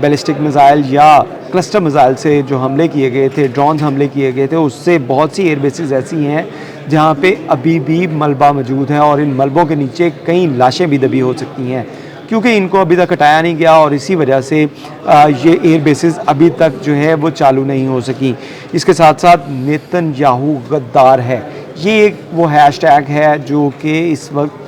Ballistic missile یا cluster missile سے جو حملے کیے گئے تھے، ڈرونز حملے کیے گئے تھے، اس سے بہت سی ایئر بیسز ایسی ہیں جہاں پہ ابھی بھی ملبہ موجود ہے اور ان ملبوں کے نیچے کئی لاشیں بھی دبی ہو سکتی ہیں، کیونکہ ان کو ابھی تک ہٹایا نہیں گیا اور اسی وجہ سے یہ ایئر بیسز ابھی تک جو ہے وہ چالو نہیں ہو سکیں۔ اس کے ساتھ ساتھ نیتن یاہو غدار ہے، یہ ایک وہ ہیش ٹیگ ہے جو کہ اس وقت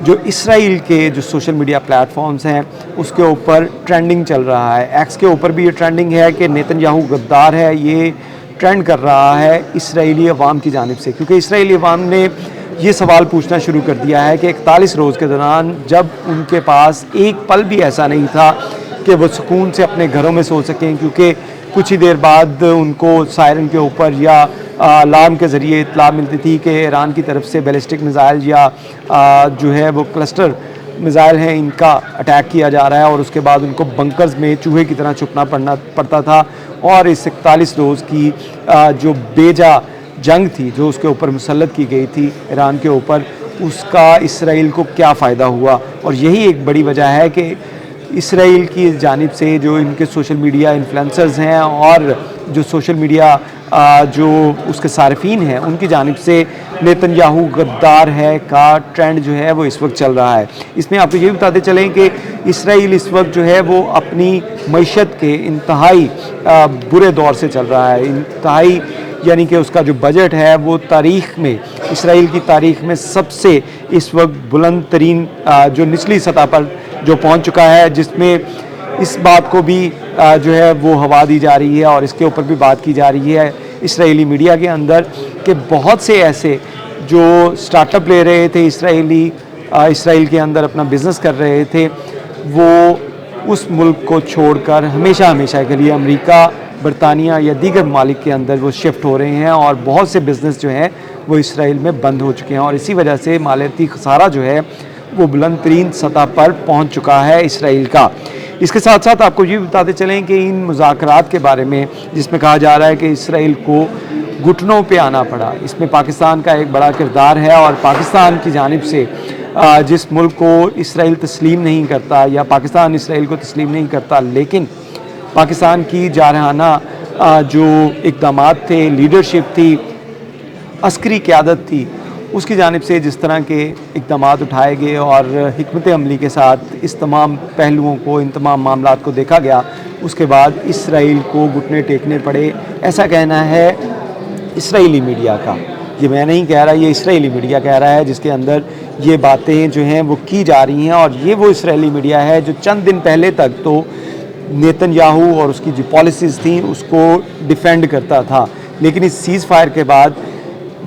جو اسرائیل کے جو سوشل میڈیا پلیٹ فارمز ہیں اس کے اوپر ٹرینڈنگ چل رہا ہے۔ ایکس کے اوپر بھی یہ ٹرینڈنگ ہے کہ نیتن یاہو غدار ہے، یہ ٹرینڈ کر رہا ہے اسرائیلی عوام کی جانب سے، کیونکہ اسرائیلی عوام نے یہ سوال پوچھنا شروع کر دیا ہے کہ 41 روز کے دوران جب ان کے پاس ایک پل بھی ایسا نہیں تھا کہ وہ سکون سے اپنے گھروں میں سو سکیں، کیونکہ کچھ ہی دیر بعد ان کو سائرن کے اوپر یا الارم کے ذریعے اطلاع ملتی تھی کہ ایران کی طرف سے بیلسٹک میزائل یا جو ہے وہ کلسٹر میزائل ہیں ان کا اٹیک کیا جا رہا ہے، اور اس کے بعد ان کو بنکرز میں چوہے کی طرح چھپنا پڑتا تھا، اور اس 41 روز کی جو بیجا جنگ تھی جو اس کے اوپر مسلط کی گئی تھی ایران کے اوپر، اس کا اسرائیل کو کیا فائدہ ہوا۔ اور یہی ایک بڑی وجہ ہے کہ اسرائیل کی جانب سے جو ان کے سوشل میڈیا انفلوئنسرز ہیں اور جو سوشل میڈیا جو اس کے صارفین ہیں ان کی جانب سے نیتن یاہو غدار ہے کا ٹرینڈ جو ہے وہ اس وقت چل رہا ہے۔ اس میں آپ کو یہ بتاتے چلیں کہ اسرائیل اس وقت جو ہے وہ اپنی معیشت کے انتہائی برے دور سے چل رہا ہے، انتہائی یعنی کہ اس کا جو بجٹ ہے وہ تاریخ میں، اسرائیل کی تاریخ میں سب سے اس وقت بلند ترین جو نچلی سطح پر جو پہنچ چکا ہے، جس میں اس بات کو بھی جو ہے وہ ہوا دی جا رہی ہے اور اس کے اوپر بھی بات کی جا رہی ہے اسرائیلی میڈیا کے اندر کہ بہت سے ایسے جو سٹارٹ اپ لے رہے تھے اسرائیل کے اندر اپنا بزنس کر رہے تھے، وہ اس ملک کو چھوڑ کر ہمیشہ کے لیے امریکہ، برطانیہ یا دیگر ممالک کے اندر وہ شفٹ ہو رہے ہیں، اور بہت سے بزنس جو ہیں وہ اسرائیل میں بند ہو چکے ہیں، اور اسی وجہ سے مالیاتی خسارہ جو ہے وہ بلند ترین سطح پر پہنچ چکا ہے اسرائیل کا۔ اس کے ساتھ ساتھ آپ کو یہ بتاتے چلیں کہ ان مذاکرات کے بارے میں جس میں کہا جا رہا ہے کہ اسرائیل کو گھٹنوں پہ آنا پڑا، اس میں پاکستان کا ایک بڑا کردار ہے، اور پاکستان کی جانب سے جس ملک کو اسرائیل تسلیم نہیں کرتا یا پاکستان اسرائیل کو تسلیم نہیں کرتا، لیکن پاکستان کی جارحانہ جو اقدامات تھے، لیڈرشپ تھی، عسکری قیادت تھی، اس کی جانب سے جس طرح کے اقدامات اٹھائے گئے اور حکمت عملی کے ساتھ اس تمام پہلوؤں کو، ان تمام معاملات کو دیکھا گیا، اس کے بعد اسرائیل کو گھٹنے ٹیکنے پڑے، ایسا کہنا ہے اسرائیلی میڈیا کا۔ یہ میں نہیں کہہ رہا، یہ اسرائیلی میڈیا کہہ رہا ہے، جس کے اندر یہ باتیں جو ہیں وہ کی جا رہی ہیں، اور یہ وہ اسرائیلی میڈیا ہے جو چند دن پہلے تک تو نیتن یاہو اور اس کی جو پالیسیز تھیں اس کو ڈیفینڈ کرتا تھا، لیکن اس سیز فائر کے بعد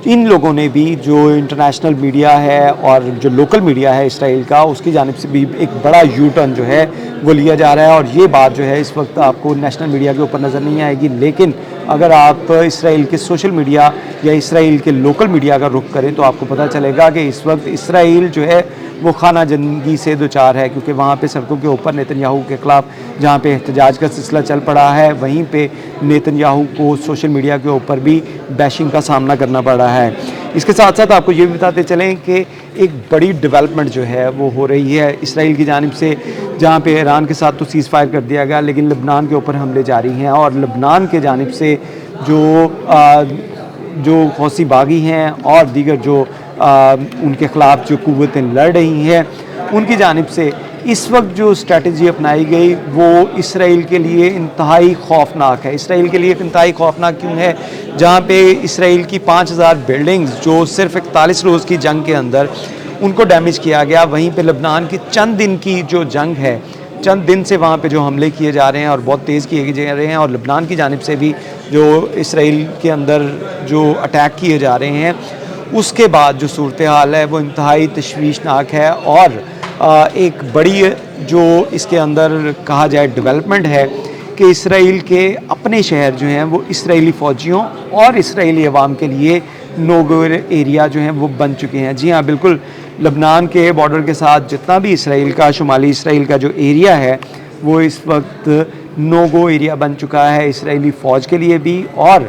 ان لوگوں نے بھی، جو انٹرنیشنل میڈیا ہے اور جو لوکل میڈیا ہے اسرائیل کا، اس کی جانب سے بھی ایک بڑا یو ٹرن جو ہے وہ لیا جا رہا ہے، اور یہ بات جو ہے اس وقت آپ کو نیشنل میڈیا کے اوپر نظر نہیں آئے گی، لیکن اگر آپ اسرائیل کے سوشل میڈیا یا اسرائیل کے لوکل میڈیا کا رخ کریں تو آپ کو پتہ چلے گا کہ اس وقت اسرائیل جو ہے وہ خانہ جنگی سے دوچار ہے، کیونکہ وہاں پہ سڑکوں کے اوپر نیتن یاہو کے خلاف جہاں پہ احتجاج کا سلسلہ چل پڑا ہے، وہیں پہ نیتن یاہو کو سوشل میڈیا کے اوپر بھی بیشنگ کا سامنا کرنا پڑ رہا ہے۔ اس کے ساتھ ساتھ آپ کو یہ بھی بتاتے چلیں کہ ایک بڑی ڈیولپمنٹ جو ہے وہ ہو رہی ہے اسرائیل کی جانب سے، جہاں پہ ایران کے ساتھ تو سیز فائر کر دیا گیا، لیکن لبنان کے اوپر حملے جاری ہیں، اور لبنان کے جانب سے جو حوثی باغی ہیں اور دیگر جو ان کے خلاف جو قوتیں لڑ رہی ہیں، ان کی جانب سے اس وقت جو اسٹریٹجی اپنائی گئی وہ اسرائیل کے لیے انتہائی خوفناک ہے۔ اسرائیل کے لیے انتہائی خوفناک کیوں ہے؟ جہاں پہ اسرائیل کی 5000 بلڈنگز جو صرف 41 روز کی جنگ کے اندر ان کو ڈیمیج کیا گیا، وہیں پہ لبنان کی چند دن کی جو جنگ ہے، چند دن سے وہاں پہ جو حملے کیے جا رہے ہیں اور بہت تیز کیے جا رہے ہیں، اور لبنان کی جانب سے بھی جو اسرائیل کے اندر جو اٹیک کیے جا رہے ہیں، اس کے بعد جو صورتحال ہے وہ انتہائی تشویشناک ہے، اور ایک بڑی جو اس کے اندر کہا جائے ڈیولپمنٹ ہے کہ اسرائیل کے اپنے شہر جو ہیں وہ اسرائیلی فوجیوں اور اسرائیلی عوام کے لیے نو گو ایریا جو ہیں وہ بن چکے ہیں۔ جی ہاں، بالکل لبنان کے بارڈر کے ساتھ جتنا بھی اسرائیل کا، شمالی اسرائیل کا جو ایریا ہے وہ اس وقت نو گو ایریا بن چکا ہے، اسرائیلی فوج کے لیے بھی اور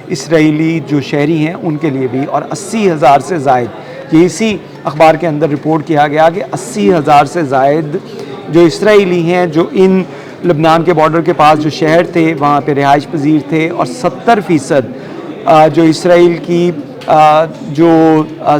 اسرائیلی جو شہری ہیں ان کے لیے بھی، اور 80,000 سے زائد، یہ اسی اخبار کے اندر رپورٹ کیا گیا کہ 80,000 سے زائد جو اسرائیلی ہیں جو ان لبنان کے بارڈر کے پاس جو شہر تھے وہاں پہ رہائش پذیر تھے، اور 70% جو اسرائیل کی جو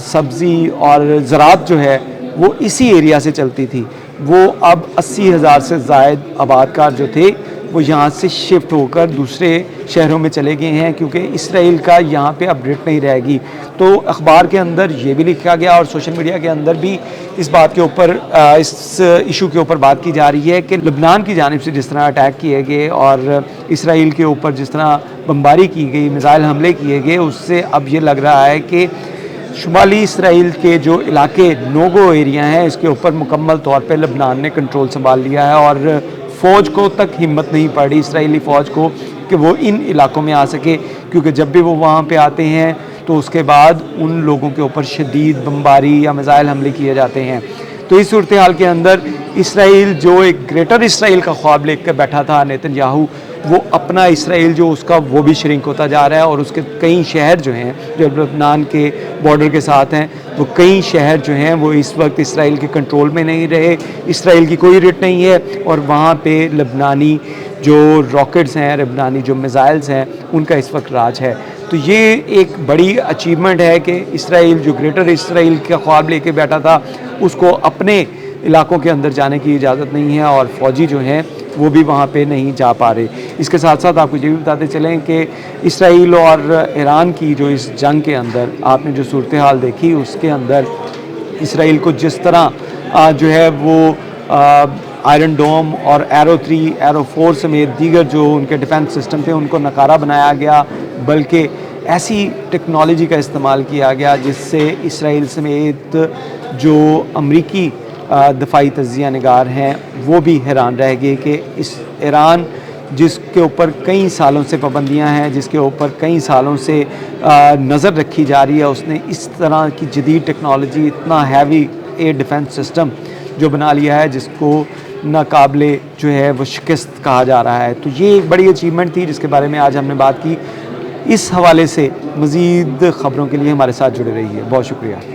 سبزی اور زراعت جو ہے وہ اسی ایریا سے چلتی تھی، وہ اب 80,000 سے زائد آباد کار جو تھے وہ یہاں سے شفٹ ہو کر دوسرے شہروں میں چلے گئے ہیں، کیونکہ اسرائیل کا یہاں پہ اب گرپ نہیں رہے گی۔ تو اخبار کے اندر یہ بھی لکھا گیا اور سوشل میڈیا کے اندر بھی اس بات کے اوپر اس ایشو کے اوپر بات کی جا رہی ہے کہ لبنان کی جانب سے جس طرح اٹیک کیے گئے اور اسرائیل کے اوپر جس طرح بمباری کی گئی، میزائل حملے کیے گئے، اس سے اب یہ لگ رہا ہے کہ شمالی اسرائیل کے جو علاقے نوگو ایریا ہیں اس کے اوپر مکمل طور پہ لبنان نے کنٹرول سنبھال لیا ہے، اور فوج کو تک ہمت نہیں پڑ رہی اسرائیلی فوج کو کہ وہ ان علاقوں میں آ سکے، کیونکہ جب بھی وہ وہاں پہ آتے ہیں تو اس کے بعد ان لوگوں کے اوپر شدید بمباری یا میزائل حملے کیے جاتے ہیں۔ تو اس صورتحال کے اندر اسرائیل جو ایک گریٹر اسرائیل کا خواب لے کر بیٹھا تھا نیتن یاہو، وہ اپنا اسرائیل جو اس کا وہ بھی شرنک ہوتا جا رہا ہے، اور اس کے کئی شہر جو ہیں جو لبنان کے بارڈر کے ساتھ ہیں، وہ کئی شہر جو ہیں وہ اس وقت اسرائیل کے کنٹرول میں نہیں رہے، اسرائیل کی کوئی رٹ نہیں ہے، اور وہاں پہ لبنانی جو راکٹس ہیں، لبنانی جو میزائلز ہیں، ان کا اس وقت راج ہے۔ تو یہ ایک بڑی اچیومنٹ ہے کہ اسرائیل جو گریٹر اسرائیل کا خواب لے کے بیٹھا تھا اس کو اپنے علاقوں کے اندر جانے کی اجازت نہیں ہے، اور فوجی جو ہیں وہ بھی وہاں پہ نہیں جا پا رہے۔ اس کے ساتھ ساتھ آپ کو یہ بھی بتاتے چلیں کہ اسرائیل اور ایران کی جو اس جنگ کے اندر آپ نے جو صورتحال دیکھی، اس کے اندر اسرائیل کو جس طرح جو ہے وہ آئرن ڈوم اور ایرو 3 ایرو 4 سمیت دیگر جو ان کے ڈیفنس سسٹم تھے ان کو ناکارہ بنایا گیا، بلکہ ایسی ٹیکنالوجی کا استعمال کیا گیا جس سے اسرائیل سمیت جو امریکی دفاعی تجزیہ نگار ہیں وہ بھی حیران رہ گئے کہ اس ایران جس کے اوپر کئی سالوں سے پابندیاں ہیں، جس کے اوپر کئی سالوں سے نظر رکھی جا رہی ہے، اس نے اس طرح کی جدید ٹیکنالوجی، اتنا ہیوی ایئر ڈیفنس سسٹم جو بنا لیا ہے جس کو ناقابل جو ہے وہ شکست کہا جا رہا ہے۔ تو یہ ایک بڑی اچیومنٹ تھی جس کے بارے میں آج ہم نے بات کی۔ اس حوالے سے مزید خبروں کے لیے ہمارے ساتھ جڑے رہیے۔ بہت شکریہ۔